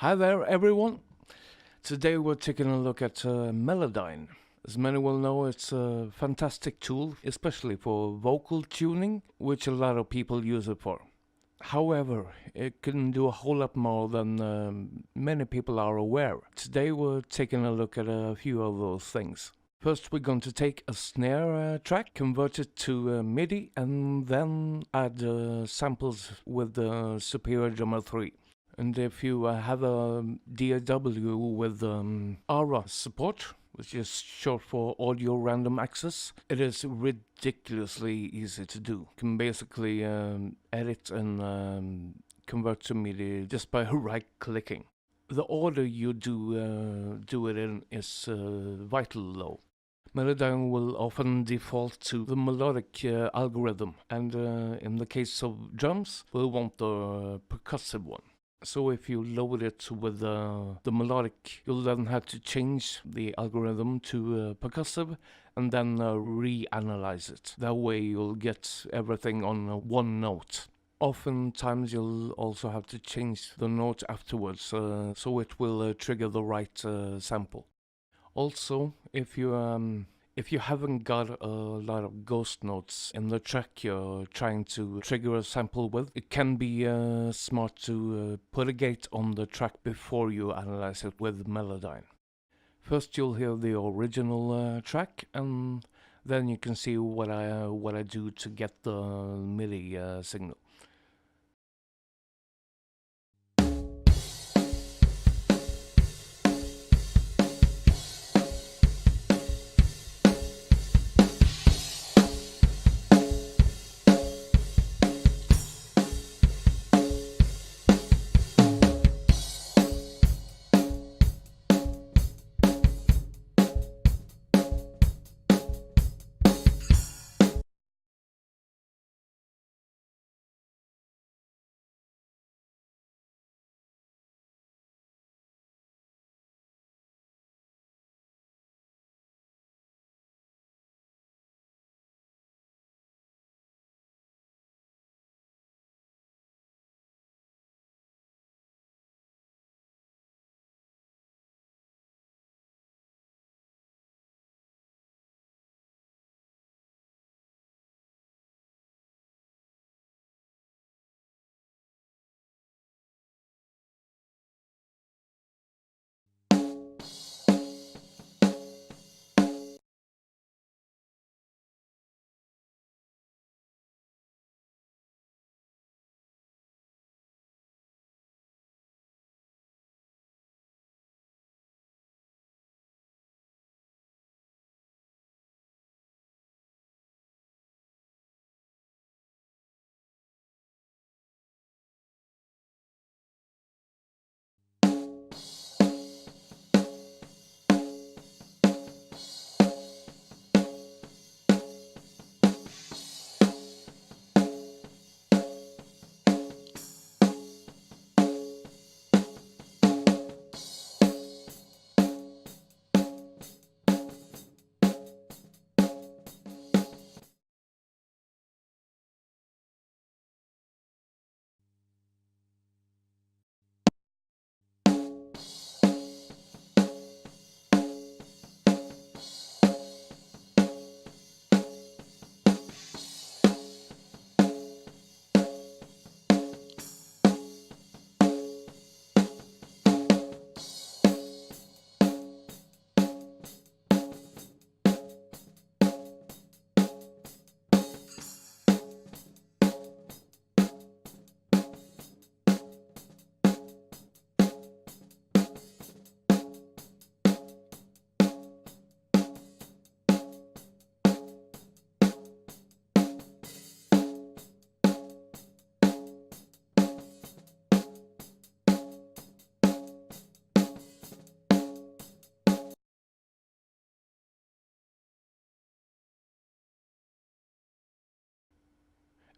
Hi there, everyone. Today we're taking a look at Melodyne. As many will know, it's a fantastic tool, especially for vocal tuning, which a lot of people use it for. However, it can do a whole lot more than many people are aware. Today we're taking a look at a few of those things. First, we're going to take a snare track, convert it to MIDI, and then add samples with the Superior Drummer 3. And if you have a DAW with ARA support, which is short for Audio Random Access, it is ridiculously easy to do. You can basically edit and convert to MIDI just by right-clicking. The order you do it in is vital low. Melodyne will often default to the melodic algorithm, and in the case of drums, we'll want the percussive one. So if you load it with the melodic, you'll then have to change the algorithm to percussive and then reanalyze it. That way you'll get everything on one note. Oftentimes you'll also have to change the note afterwards, so it will trigger the right sample. Also, if you haven't got a lot of ghost notes in the track you're trying to trigger a sample with, it can be smart to put a gate on the track before you analyze it with Melodyne. First you'll hear the original track, and then you can see what I do to get the MIDI signal.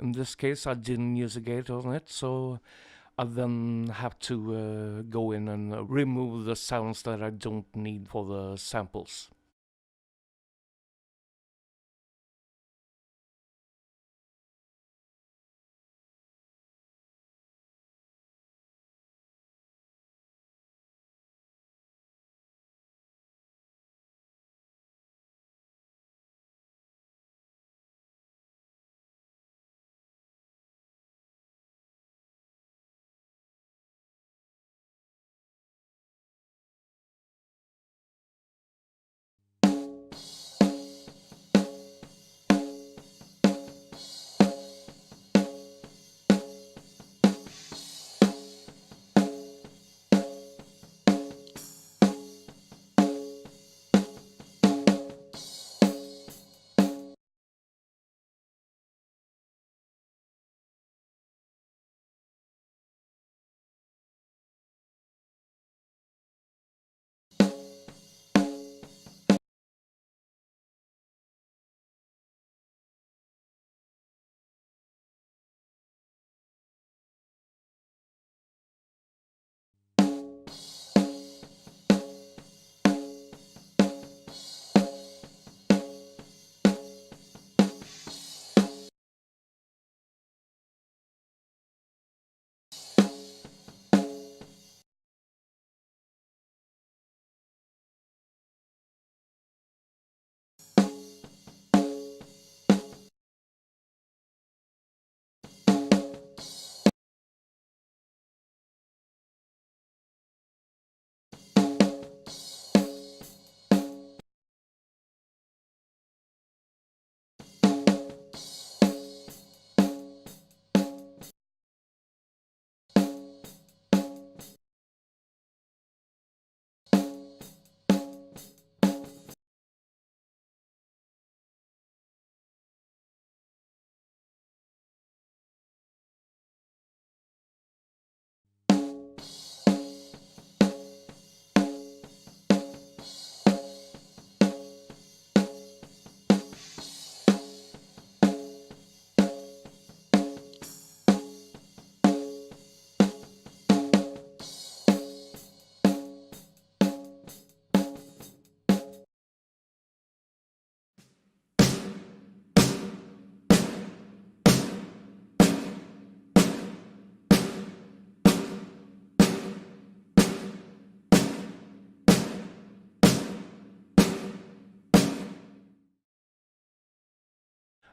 In this case, I didn't use a gate on it, so I then have to go in and remove the sounds that I don't need for the samples.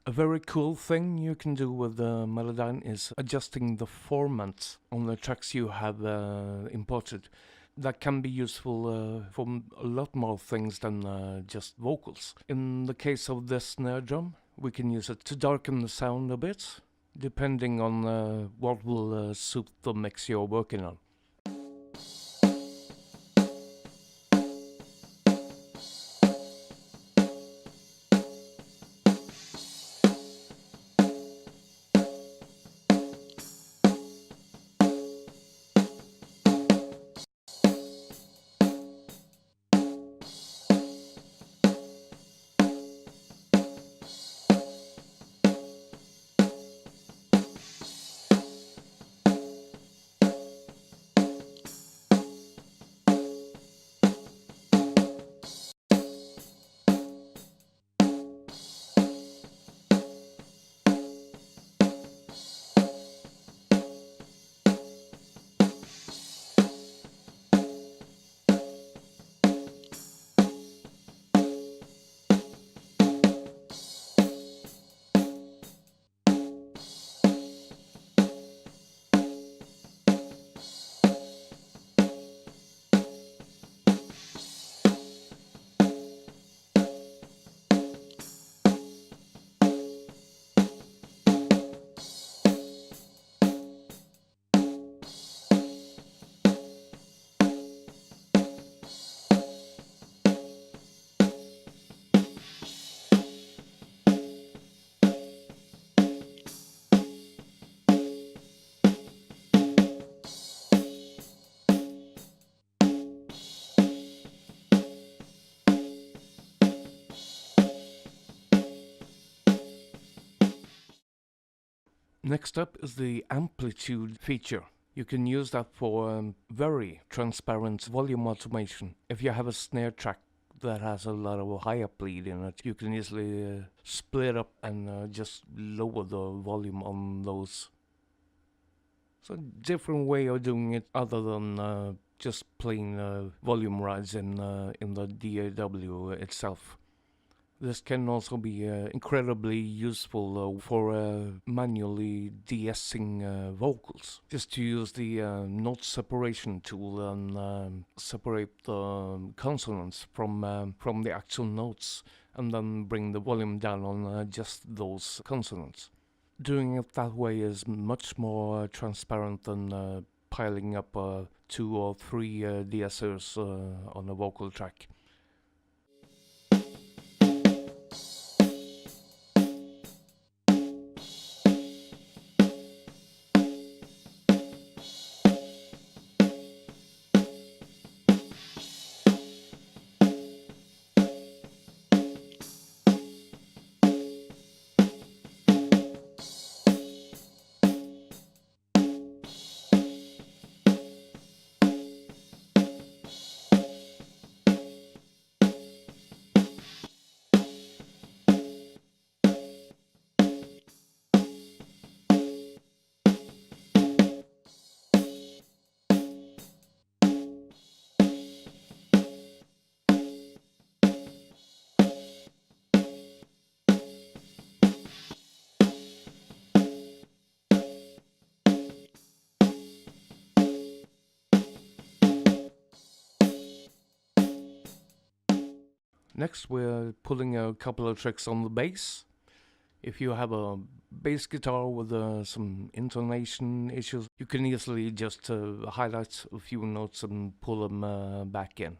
A very cool thing you can do with Melodyne is adjusting the formant on the tracks you have imported. That can be useful for a lot more things than just vocals. In the case of the snare drum, we can use it to darken the sound a bit, depending on what will suit the mix you're working on. Next up is the Amplitude feature. You can use that for very transparent volume automation. If you have a snare track that has a lot of hi-hat bleed in it, you can easily split up and just lower the volume on those. So a different way of doing it other than just plain volume rides in the DAW itself. This can also be incredibly useful for manually de-essing vocals. Just to use the note separation tool and separate the consonants from the actual notes, and then bring the volume down on just those consonants. Doing it that way is much more transparent than piling up 2 or 3 de-essers on a vocal track. Next, we're pulling a couple of tricks on the bass. If you have a bass guitar with some intonation issues, you can easily just highlight a few notes and pull them back in.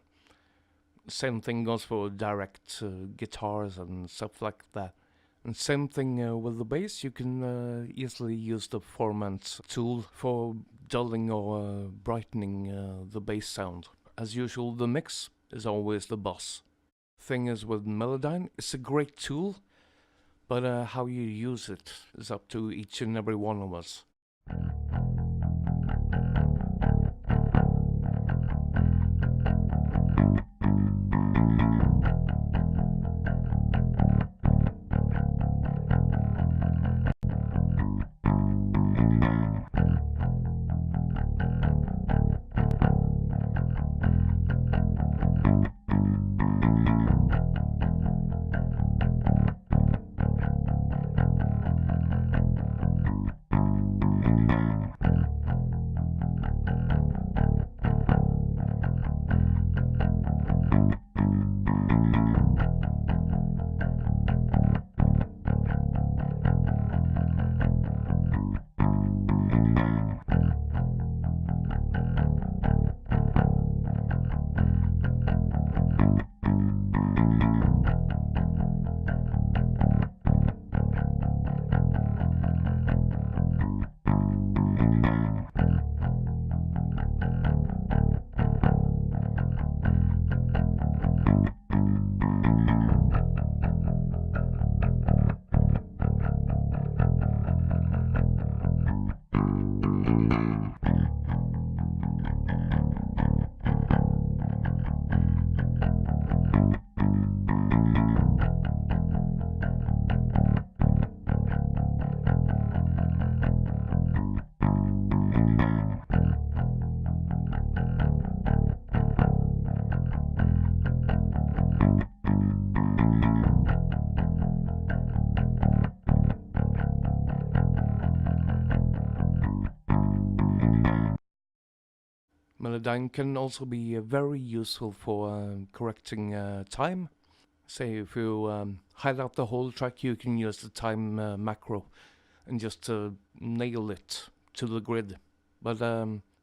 Same thing goes for direct guitars and stuff like that. And same thing with the bass, you can easily use the formant tool for dulling or brightening the bass sound. As usual, the mix is always the boss. Thing is with Melodyne, it's a great tool, but how you use it is up to each and every one of us. Melodyne can also be very useful for correcting time. Say if you highlight the whole track, you can use the time macro and just nail it to the grid. But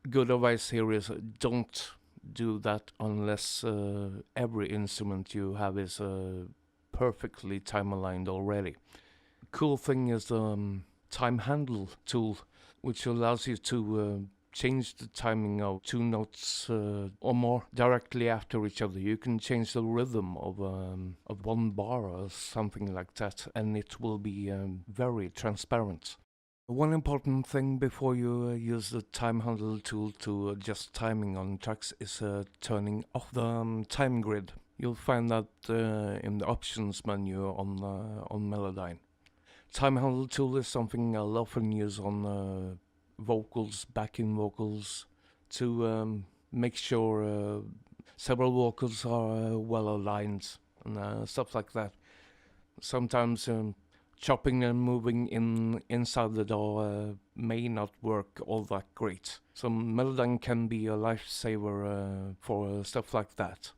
good advice here is don't do that unless every instrument you have is perfectly time aligned already. Cool thing is the time handle tool, which allows you to change the timing of two notes or more directly after each other. You can change the rhythm of one bar or something like that, and it will be very transparent. One important thing before you use the time handle tool to adjust timing on tracks is turning off the time grid. You'll find that in the options menu on Melodyne. Time handle tool is something I'll often use on vocals, backing vocals, to make sure several vocals are well aligned and stuff like that. Sometimes chopping and moving inside the DAW may not work all that great. So Melodyne can be a lifesaver for stuff like that.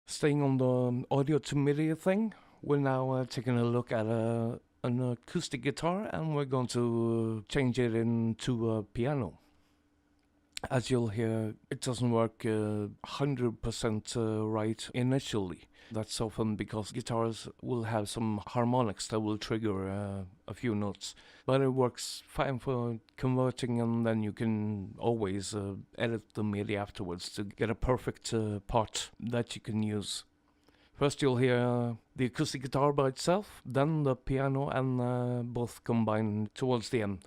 Staying on the audio to MIDI thing, we're now taking a look at an acoustic guitar, and we're going to change it into a piano. As you'll hear, it doesn't work 100% right initially. That's often because guitars will have some harmonics that will trigger a few notes. But it works fine for converting, and then you can always edit the MIDI afterwards to get a perfect part that you can use. First you'll hear the acoustic guitar by itself, then the piano, and both combined towards the end.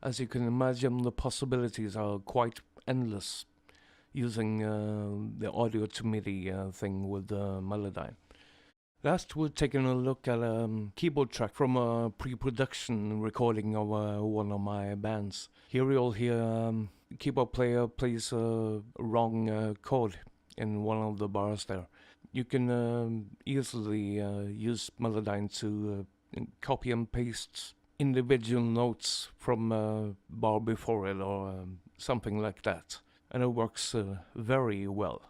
As you can imagine, the possibilities are quite endless using the audio to MIDI thing with Melodyne. Last, we're taking a look at a keyboard track from a pre-production recording of one of my bands. Here you'll hear the keyboard player plays a wrong chord in one of the bars there. You can easily use Melodyne to copy and paste individual notes from a bar before it or something like that. And it works very well.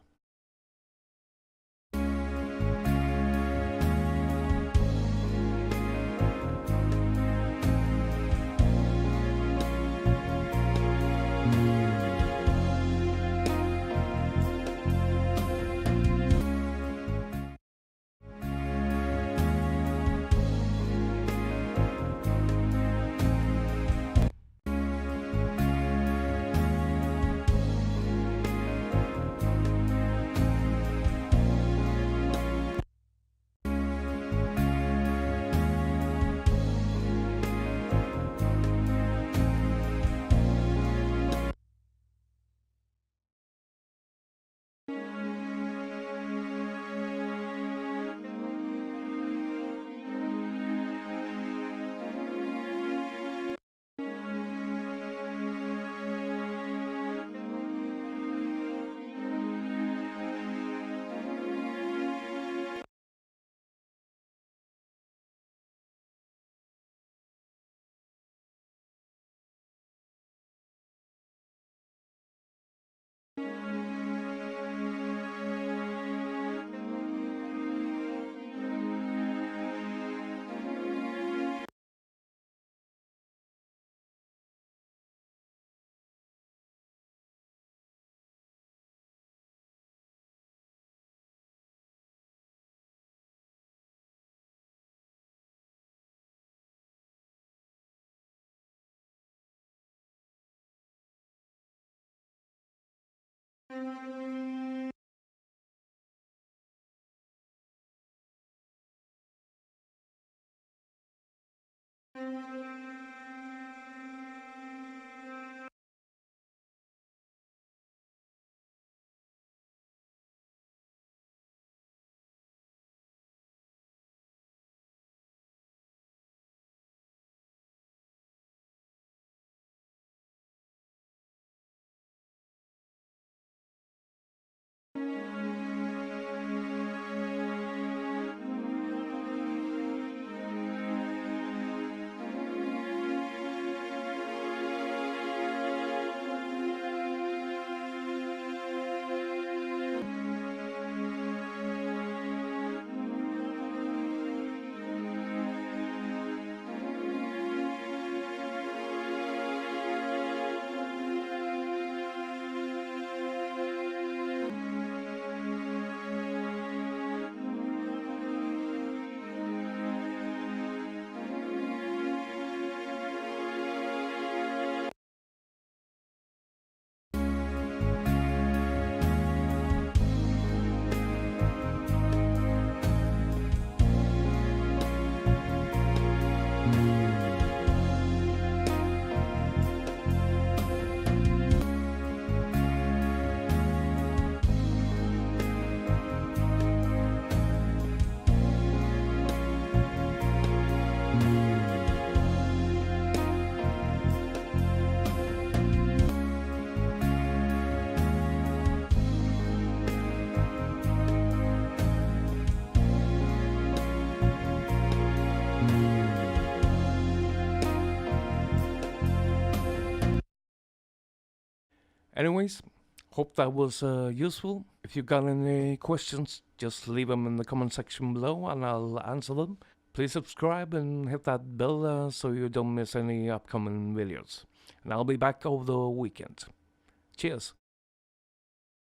Anyways, hope that was useful. If you got any questions, just leave them in the comment section below and I'll answer them. Please subscribe and hit that bell so you don't miss any upcoming videos. And I'll be back over the weekend. Cheers!